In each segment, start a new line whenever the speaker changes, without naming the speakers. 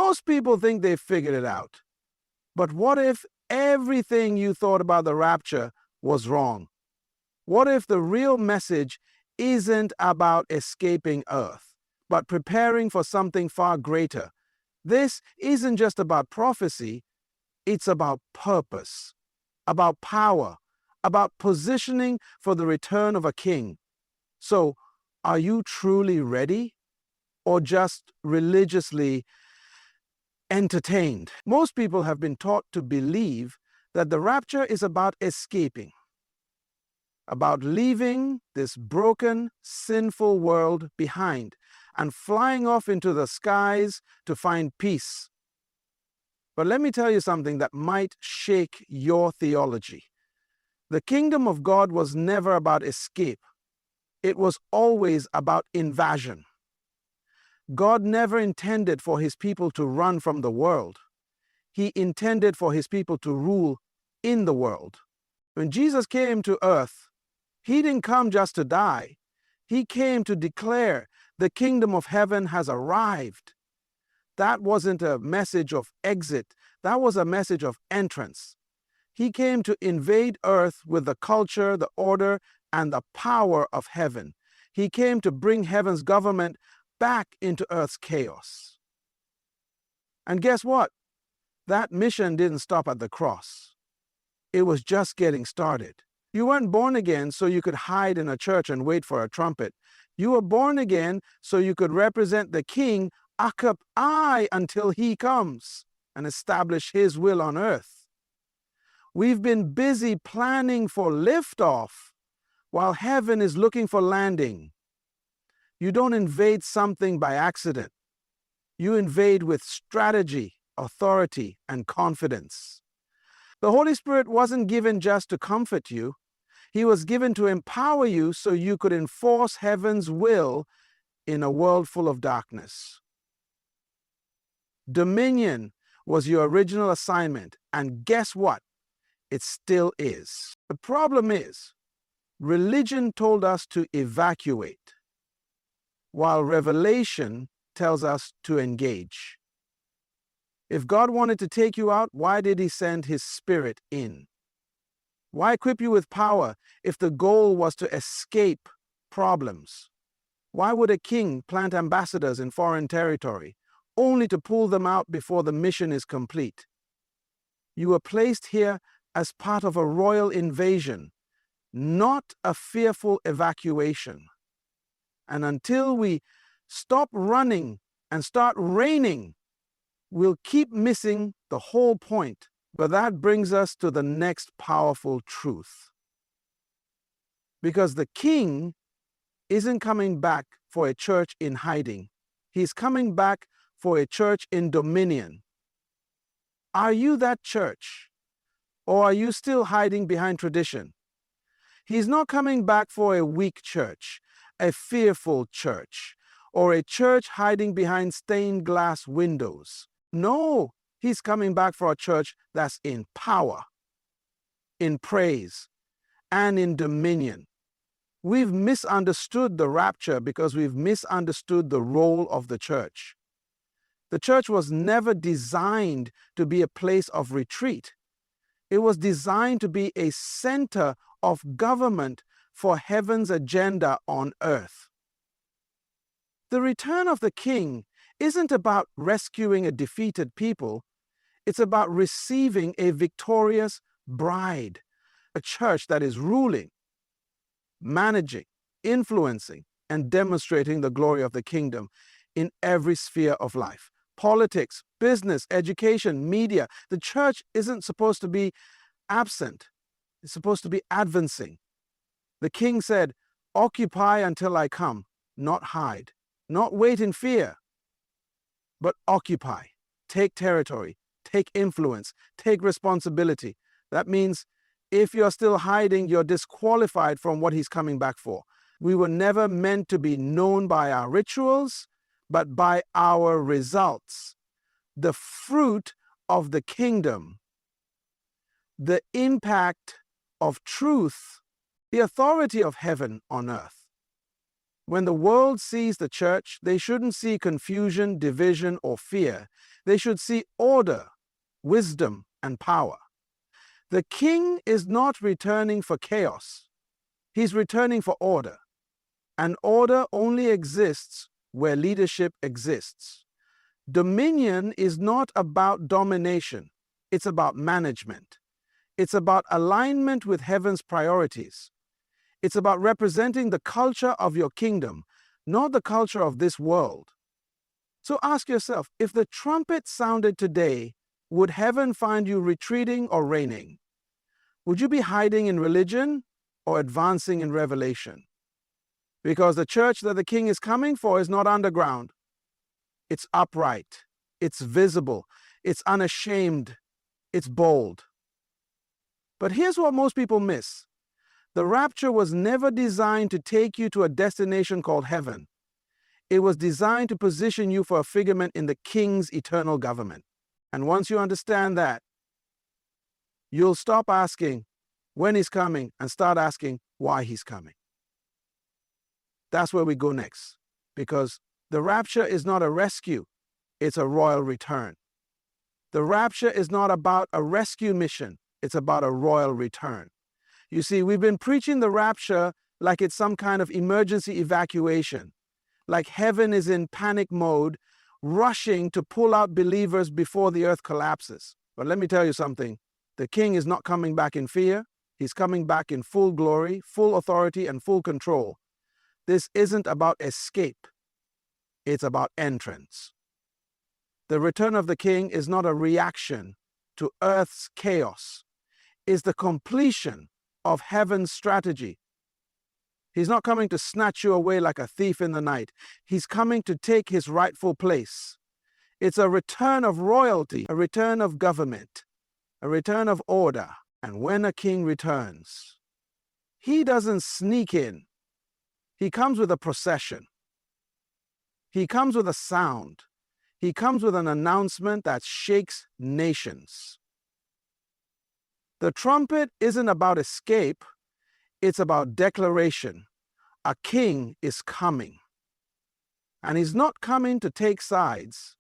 Most people think they've figured it out. But what if everything you thought about the rapture was wrong? What if the real message isn't about escaping Earth, but preparing for something far greater? This isn't just about prophecy, it's about purpose, about power, about positioning for the return of a king. So, are you truly ready, or just religiously entertained? Most people have been taught to believe that the rapture is about escaping, about leaving this broken, sinful world behind and flying off into the skies to find peace. But let me tell you something that might shake your theology. The kingdom of God was never about escape. It was always about invasion. God never intended for his people to run from the world. He intended for his people to rule in the world. When Jesus came to earth, he didn't come just to die. He came to declare the kingdom of heaven has arrived. That wasn't a message of exit. That was a message of entrance. He came to invade earth with the culture, the order, and the power of heaven. He came to bring heaven's government back into earth's chaos. And guess what? That mission didn't stop at the cross. It was just getting started. You weren't born again so you could hide in a church and wait for a trumpet. You were born again so you could represent the King occupy until he comes and establish his will on earth. We've been busy planning for liftoff while heaven is looking for landing. You don't invade something by accident. You invade with strategy, authority, and confidence. The Holy Spirit wasn't given just to comfort you. He was given to empower you so you could enforce heaven's will in a world full of darkness. Dominion was your original assignment, and guess what? It still is. The problem is, religion told us to evacuate, while revelation tells us to engage. If God wanted to take you out, why did he send his Spirit in? Why equip you with power if the goal was to escape problems? Why would a king plant ambassadors in foreign territory only to pull them out before the mission is complete? You were placed here as part of a royal invasion, not a fearful evacuation. And until we stop running and start reigning, we'll keep missing the whole point. But that brings us to the next powerful truth. Because the king isn't coming back for a church in hiding. He's coming back for a church in dominion. Are you that church? Or are you still hiding behind tradition? He's not coming back for a weak church, a fearful church, or a church hiding behind stained glass windows. No, he's coming back for a church that's in power, in praise, and in dominion. We've misunderstood the rapture because we've misunderstood the role of the church. The church was never designed to be a place of retreat. It was designed to be a center of government for heaven's agenda on earth. The return of the king isn't about rescuing a defeated people. It's about receiving a victorious bride, a church that is ruling, managing, influencing, and demonstrating the glory of the kingdom in every sphere of life. Politics, business, education, media. The church isn't supposed to be absent. It's supposed to be advancing. The king said, "Occupy until I come," not hide, not wait in fear, but occupy, take territory, take influence, take responsibility. That means if you're still hiding, you're disqualified from what he's coming back for. We were never meant to be known by our rituals, but by our results. The fruit of the kingdom, the impact of truth, the authority of heaven on earth. When the world sees the church, they shouldn't see confusion, division, or fear. They should see order, wisdom, and power. The king is not returning for chaos. He's returning for order. And order only exists where leadership exists. Dominion is not about domination. It's about management. It's about alignment with heaven's priorities. It's about representing the culture of your kingdom, not the culture of this world. So ask yourself, if the trumpet sounded today, would heaven find you retreating or reigning? Would you be hiding in religion or advancing in revelation? Because the church that the king is coming for is not underground. It's upright. It's visible. It's unashamed. It's bold. But here's what most people miss. The rapture was never designed to take you to a destination called heaven. It was designed to position you for a figment in the king's eternal government. And once you understand that, you'll stop asking when he's coming and start asking why he's coming. That's where we go next, because the rapture is not a rescue, it's a royal return. The rapture is not about a rescue mission, it's about a royal return. You see, we've been preaching the rapture like it's some kind of emergency evacuation, like heaven is in panic mode, rushing to pull out believers before the earth collapses. But let me tell you something, the king is not coming back in fear, he's coming back in full glory, full authority, and full control. This isn't about escape, it's about entrance. The return of the king is not a reaction to earth's chaos, it's the completion of heaven's strategy. He's not coming to snatch you away like a thief in the night. He's coming to take his rightful place. It's a return of royalty, a return of government, a return of order. And when a king returns, he doesn't sneak in. He comes with a procession. He comes with a sound. He comes with an announcement that shakes nations. The trumpet isn't about escape, it's about declaration. A king is coming. And he's not coming to take sides.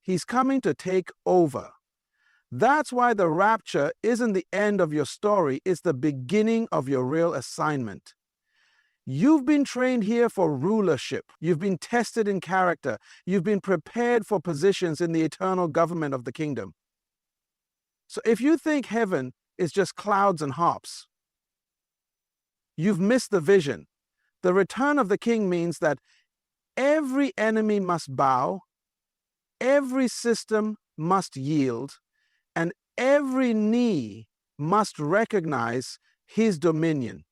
He's coming to take over. That's why the rapture isn't the end of your story, it's the beginning of your real assignment. You've been trained here for rulership. You've been tested in character. You've been prepared for positions in the eternal government of the kingdom. So if you think heaven is just clouds and harps, you've missed the vision. The return of the king means that every enemy must bow, every system must yield, and every knee must recognize his dominion.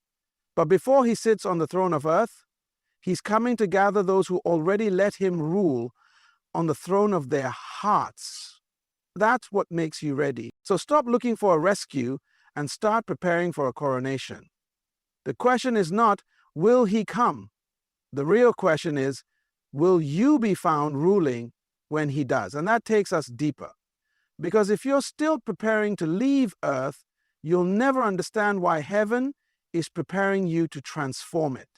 But before he sits on the throne of earth, he's coming to gather those who already let him rule on the throne of their hearts. That's what makes you ready. So stop looking for a rescue and start preparing for a coronation. The question is not, will he come? The real question is, will you be found ruling when he does? And that takes us deeper. Because if you're still preparing to leave earth, you'll never understand why heaven is preparing you to transform it.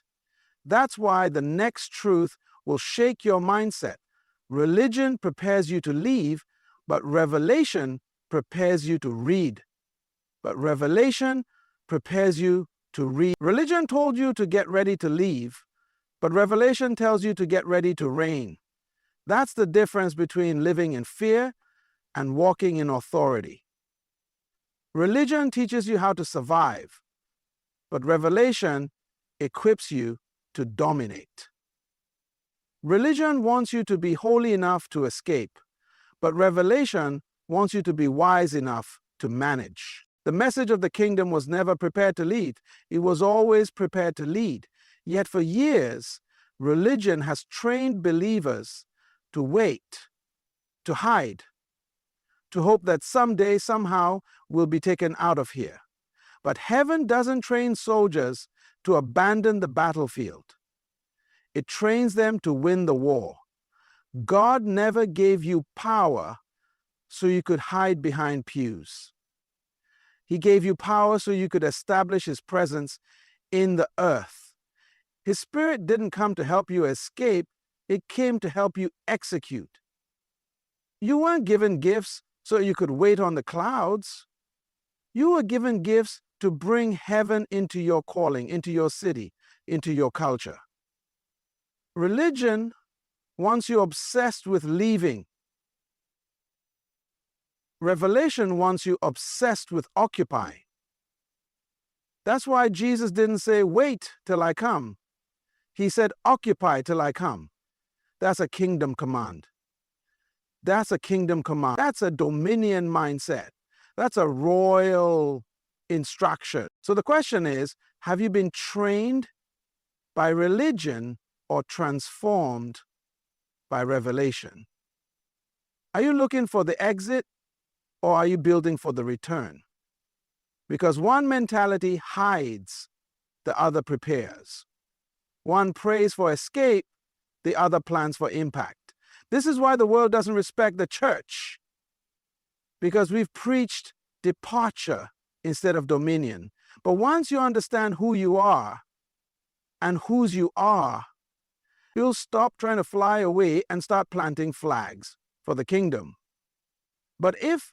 That's why the next truth will shake your mindset. Religion prepares you to leave, but revelation prepares you to read. But revelation prepares you to read. Religion told you to get ready to leave, but revelation tells you to get ready to reign. That's the difference between living in fear and walking in authority. Religion teaches you how to survive, but revelation equips you to dominate. Religion wants you to be holy enough to escape, but revelation wants you to be wise enough to manage. The message of the kingdom was never prepared to lead. It was always prepared to lead. Yet for years, religion has trained believers to wait, to hide, to hope that someday, somehow, we'll be taken out of here. But heaven doesn't train soldiers to abandon the battlefield. It trains them to win the war. God never gave you power so you could hide behind pews. He gave you power so you could establish his presence in the earth. His Spirit didn't come to help you escape, it came to help you execute. You weren't given gifts so you could wait on the clouds. You were given gifts to bring heaven into your calling, into your city, into your culture. Religion wants you obsessed with leaving. Revelation wants you obsessed with occupying. That's why Jesus didn't say, wait till I come. He said, occupy till I come. That's a kingdom command. That's a kingdom command. That's a dominion mindset. That's a royal instruction. So the question is, have you been trained by religion or transformed by revelation? Are you looking for the exit or are you building for the return? Because one mentality hides, the other prepares. One prays for escape, the other plans for impact. This is why the world doesn't respect the church, because we've preached departure instead of dominion. But once you understand who you are and whose you are, you'll stop trying to fly away and start planting flags for the kingdom. But if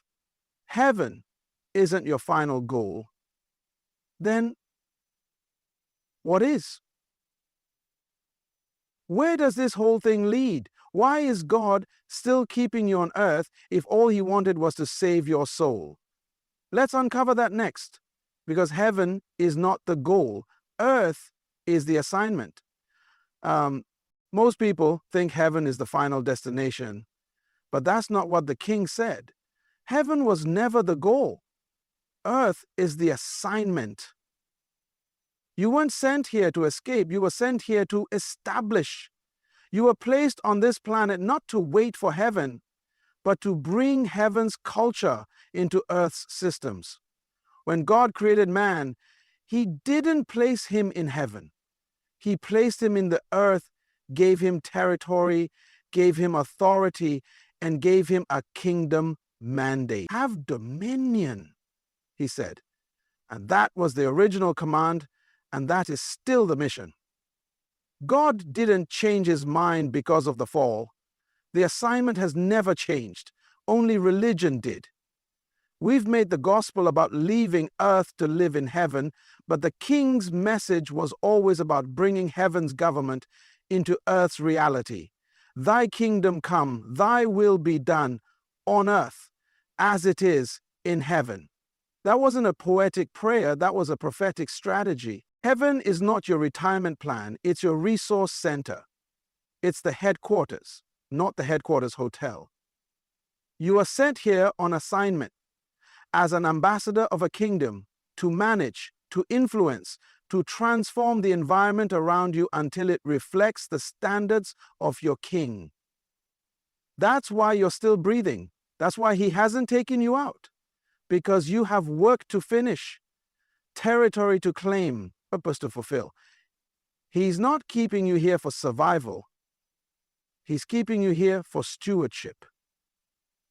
heaven isn't your final goal, then what is? Where does this whole thing lead? Why is God still keeping you on earth if all he wanted was to save your soul? Let's uncover that next, because heaven is not the goal. Earth is the assignment. Most people think heaven is the final destination, but that's not what the king said. Heaven was never the goal. Earth is the assignment. You weren't sent here to escape. You were sent here to establish. You were placed on this planet not to wait for heaven, but to bring heaven's culture into Earth's systems. When God created man, he didn't place him in heaven. He placed him in the earth, gave him territory, gave him authority, and gave him a kingdom mandate. Have dominion, he said. And that was the original command, and that is still the mission. God didn't change his mind because of the fall. The assignment has never changed. Only religion did. We've made the gospel about leaving earth to live in heaven, but the king's message was always about bringing heaven's government into earth's reality. Thy kingdom come, thy will be done on earth as it is in heaven. That wasn't a poetic prayer, that was a prophetic strategy. Heaven is not your retirement plan, it's your resource center. It's the headquarters, not the headquarters hotel. You are sent here on assignment as an ambassador of a kingdom to manage, to influence, to transform the environment around you until it reflects the standards of your king. That's why you're still breathing. That's why he hasn't taken you out, because you have work to finish, territory to claim, purpose to fulfill. He's not keeping you here for survival. He's keeping you here for stewardship.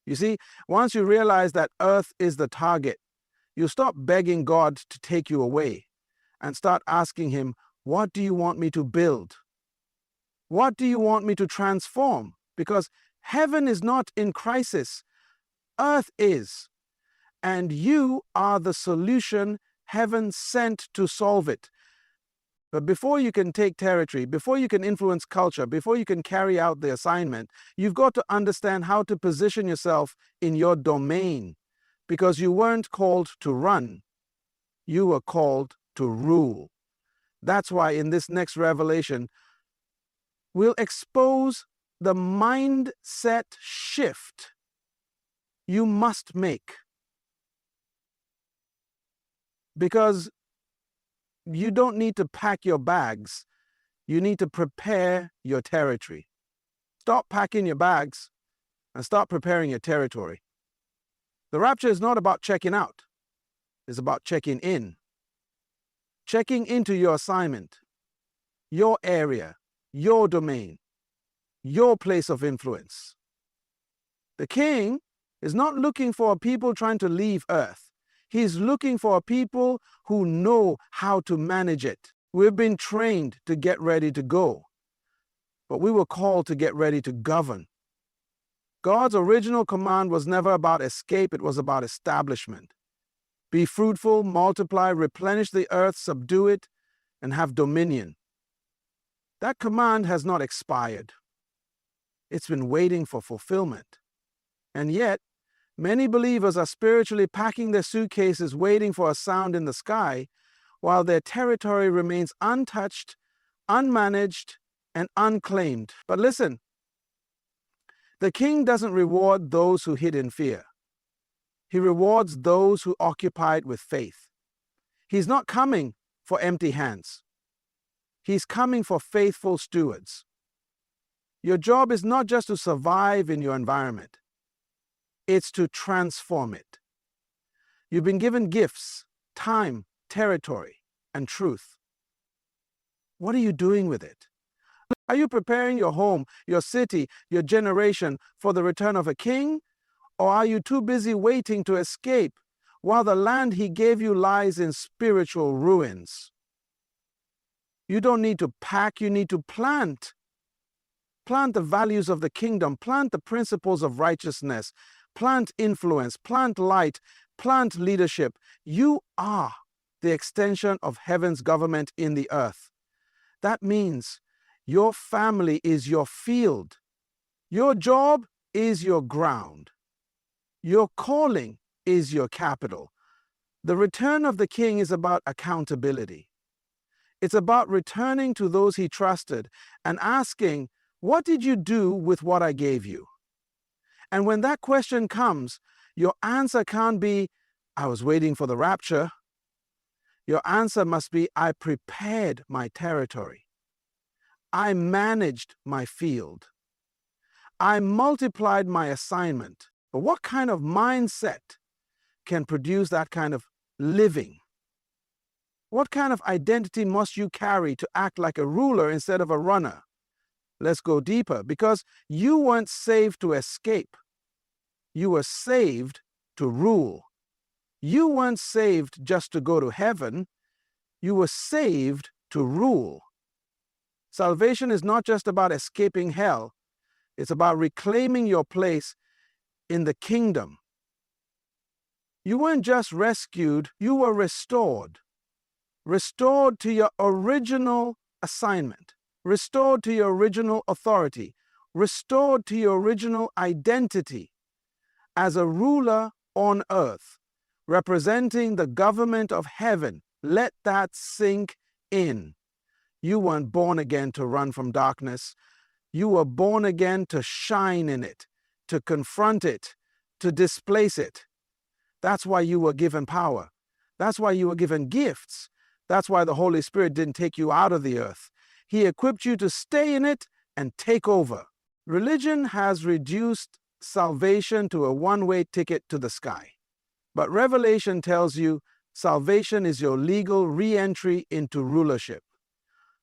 You see, once you realize that earth is the target, you stop begging God to take you away and start asking him, what do you want me to build? What do you want me to transform? Because heaven is not in crisis. Earth is. And you are the solution heaven sent to solve it. But before you can take territory, before you can influence culture, before you can carry out the assignment, you've got to understand how to position yourself in your domain, because you weren't called to run. You were called to rule. That's why in this next revelation, we'll expose the mindset shift you must make. Because you don't need to pack your bags. You need to prepare your territory. Stop packing your bags and start preparing your territory. The rapture is not about checking out. It's about checking in. Checking into your assignment, your area, your domain, your place of influence. The king is not looking for people trying to leave earth. He's looking for people who know how to manage it. We've been trained to get ready to go, but we were called to get ready to govern. God's original command was never about escape, it was about establishment. Be fruitful, multiply, replenish the earth, subdue it, and have dominion. That command has not expired. It's been waiting for fulfillment. And yet, many believers are spiritually packing their suitcases waiting for a sound in the sky, while their territory remains untouched, unmanaged, and unclaimed. But listen, the king doesn't reward those who hid in fear. He rewards those who occupy it with faith. He's not coming for empty hands. He's coming for faithful stewards. Your job is not just to survive in your environment. It's to transform it. You've been given gifts, time, territory, and truth. What are you doing with it? Are you preparing your home, your city, your generation for the return of a king? Or are you too busy waiting to escape while the land he gave you lies in spiritual ruins? You don't need to pack, you need to plant. Plant the values of the kingdom, plant the principles of righteousness, plant influence, plant light, plant leadership. You are the extension of heaven's government in the earth. That means your family is your field. Your job is your ground. Your calling is your capital. The return of the king is about accountability. It's about returning to those he trusted and asking, what did you do with what I gave you? And when that question comes, your answer can't be, I was waiting for the rapture. Your answer must be, I prepared my territory. I managed my field. I multiplied my assignment. But what kind of mindset can produce that kind of living? What kind of identity must you carry to act like a ruler instead of a runner? Let's go deeper, because you weren't saved to escape. You were saved to rule. You weren't saved just to go to heaven. You were saved to rule. Salvation is not just about escaping hell. It's about reclaiming your place in the kingdom. You weren't just rescued, you were restored. Restored to your original assignment. Restored to your original authority. Restored to your original identity as a ruler on earth, representing the government of heaven. Let that sink in. You weren't born again to run from darkness. You were born again to shine in it, to confront it, to displace it. That's why you were given power. That's why you were given gifts. That's why the Holy Spirit didn't take you out of the earth. He equipped you to stay in it and take over. Religion has reduced salvation to a one-way ticket to the sky. But Revelation tells you salvation is your legal re-entry into rulership.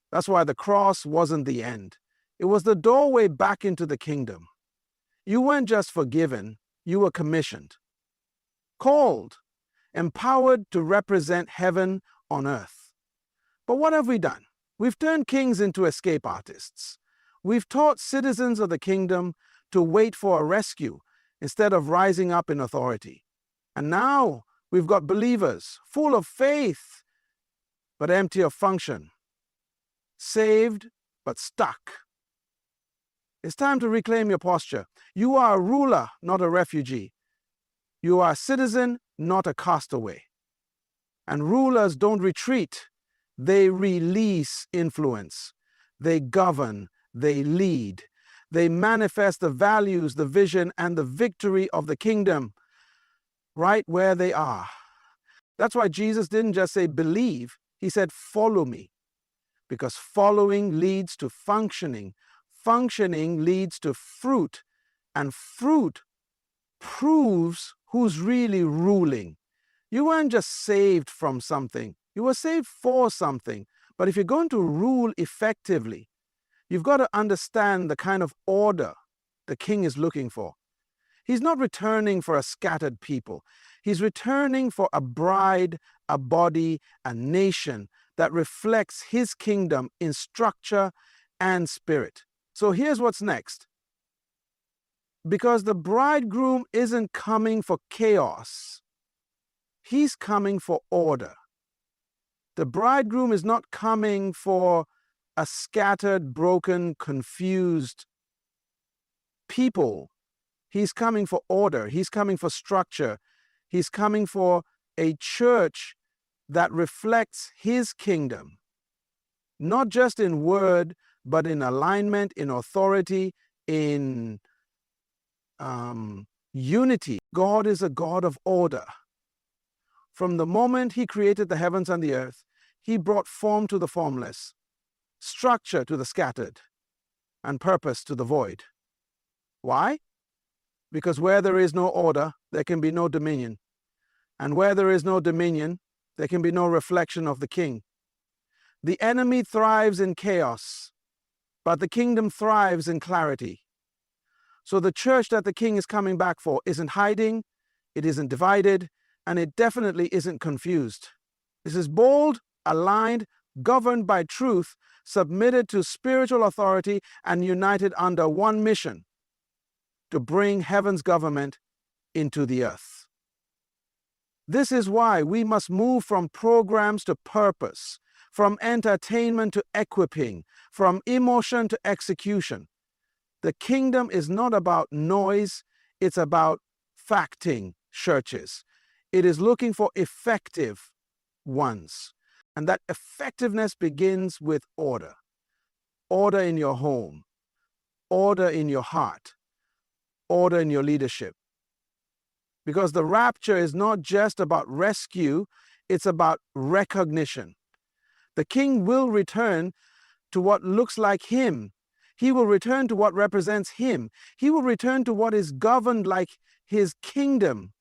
That's why the cross wasn't the end. It was the doorway back into the kingdom. You weren't just forgiven, you were commissioned, called, empowered to represent heaven on earth. But what have we done? We've turned kings into escape artists. We've taught citizens of the kingdom to wait for a rescue instead of rising up in authority. And now we've got believers full of faith, but empty of function. Saved, but stuck. It's time to reclaim your posture. You are a ruler, not a refugee. You are a citizen, not a castaway. And rulers don't retreat. They release influence. They govern. They lead. They manifest the values, the vision, and the victory of the kingdom right where they are. That's why Jesus didn't just say believe. He said follow me. Because following leads to functioning. Functioning leads to fruit. And fruit proves who's really ruling. You weren't just saved from something. You were saved for something. But if you're going to rule effectively, you've got to understand the kind of order the king is looking for. He's not returning for a scattered people. He's returning for a bride, a body, a nation that reflects his kingdom in structure and spirit. So here's what's next. Because the bridegroom isn't coming for chaos. He's coming for order. The bridegroom is not coming for a scattered, broken, confused people. He's coming for order. He's coming for structure. He's coming for a church that reflects his kingdom, not just in word, but in alignment, in authority, in unity. God is a God of order. From the moment he created the heavens and the earth, he brought form to the formless, structure to the scattered, and purpose to the void. Why? Because where there is no order, there can be no dominion. And where there is no dominion, there can be no reflection of the king. The enemy thrives in chaos, but the kingdom thrives in clarity. So the church that the king is coming back for isn't hiding, it isn't divided, and it definitely isn't confused. This is bold, aligned, governed by truth, submitted to spiritual authority, and united under one mission: to bring heaven's government into the earth. This is why we must move from programs to purpose, from entertainment to equipping, from emotion to execution. The kingdom is not about noise, it's about facting churches. It is looking for effective ones. And that effectiveness begins with order. Order in your home, order in your heart, order in your leadership. Because the rapture is not just about rescue, it's about recognition. The king will return to what looks like him. He will return to what represents him. He will return to what is governed like his kingdom.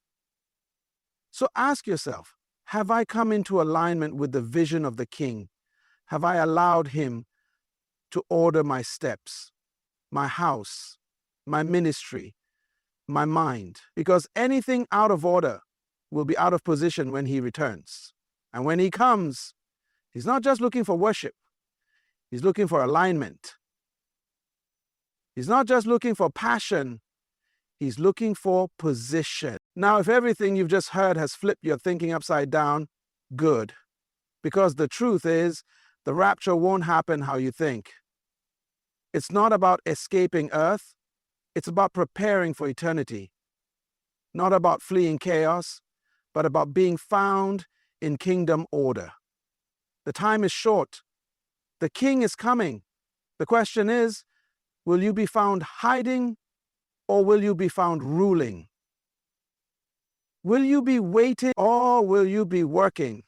So ask yourself, have I come into alignment with the vision of the king? Have I allowed him to order my steps, my house, my ministry, my mind? Because anything out of order will be out of position when he returns. And when he comes, he's not just looking for worship. He's looking for alignment. He's not just looking for passion. He's looking for position. Now, if everything you've just heard has flipped your thinking upside down, good. Because the truth is, the rapture won't happen how you think. It's not about escaping earth. It's about preparing for eternity. Not about fleeing chaos, but about being found in kingdom order. The time is short. The king is coming. The question is, will you be found hiding or will you be found ruling? Will you be waiting or will you be working?